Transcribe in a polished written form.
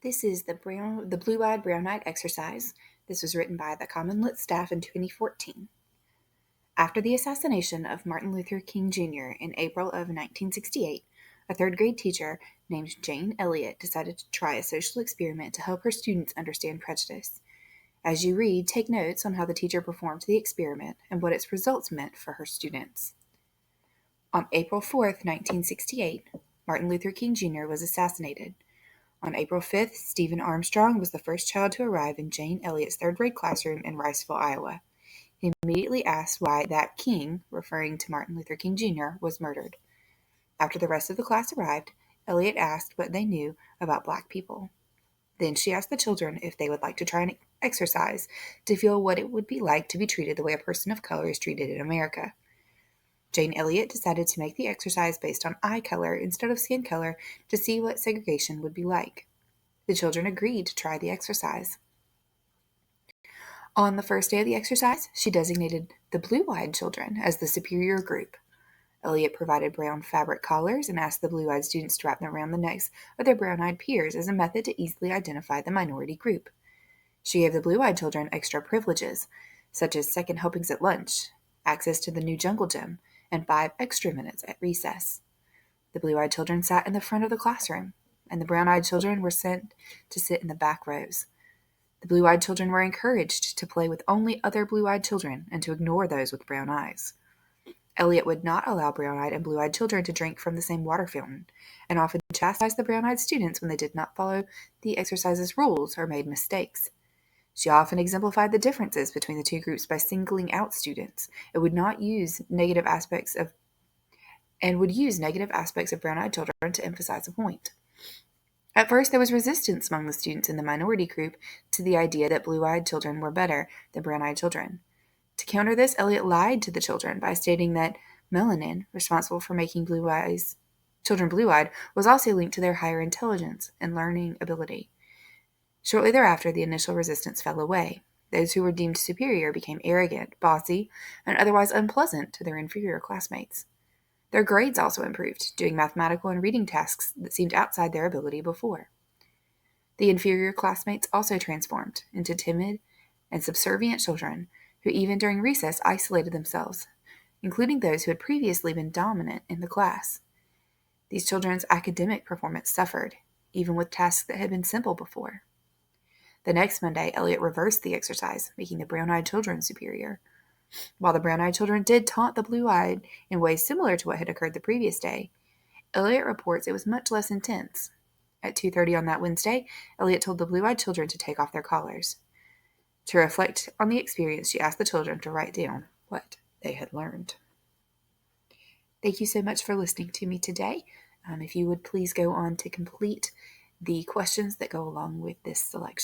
This is the Blue-Eyed, Brown-Eyed exercise. This was written by the Common Lit staff in 2014. After the assassination of Martin Luther King Jr. in April of 1968, a third-grade teacher named Jane Elliott decided to try a social experiment to help her students understand prejudice. As you read, take notes on how the teacher performed the experiment and what its results meant for her students. On April 4th, 1968, Martin Luther King Jr. was assassinated. On April 5th, Stephen Armstrong was the first child to arrive in Jane Elliott's third-grade classroom in Riceville, Iowa. He immediately asked why that King, referring to Martin Luther King Jr., was murdered. After the rest of the class arrived, Elliott asked what they knew about Black people. Then she asked the children if they would like to try an exercise to feel what it would be like to be treated the way a person of color is treated in America. Jane Elliott decided to make the exercise based on eye color instead of skin color to see what segregation would be like. The children agreed to try the exercise. On the first day of the exercise, she designated the blue-eyed children as the superior group. Elliott provided brown fabric collars and asked the blue-eyed students to wrap them around the necks of their brown-eyed peers as a method to easily identify the minority group. She gave the blue-eyed children extra privileges, such as second helpings at lunch, access to the new jungle gym, and 5 extra minutes at recess. The blue-eyed children sat in the front of the classroom, and the brown-eyed children were sent to sit in the back rows. The blue-eyed children were encouraged to play with only other blue-eyed children and to ignore those with brown eyes. Elliott would not allow brown-eyed and blue-eyed children to drink from the same water fountain, and often chastised the brown-eyed students when they did not follow the exercise's rules or made mistakes. She often exemplified the differences between the two groups by singling out students and would use negative aspects of brown-eyed children to emphasize a point. At first, there was resistance among the students in the minority group to the idea that blue-eyed children were better than brown-eyed children. To counter this, Elliott lied to the children by stating that melanin, responsible for making children blue-eyed, was also linked to their higher intelligence and learning ability. Shortly thereafter, the initial resistance fell away. Those who were deemed superior became arrogant, bossy, and otherwise unpleasant to their inferior classmates. Their grades also improved, doing mathematical and reading tasks that seemed outside their ability before. The inferior classmates also transformed into timid and subservient children who even during recess isolated themselves, including those who had previously been dominant in the class. These children's academic performance suffered, even with tasks that had been simple before. The next Monday, Elliott reversed the exercise, making the brown-eyed children superior. While the brown-eyed children did taunt the blue-eyed in ways similar to what had occurred the previous day, Elliott reports it was much less intense. At 2:30 on that Wednesday, Elliott told the blue-eyed children to take off their collars. To reflect on the experience, she asked the children to write down what they had learned. Thank you so much for listening to me today. If you would please go on to complete the questions that go along with this selection.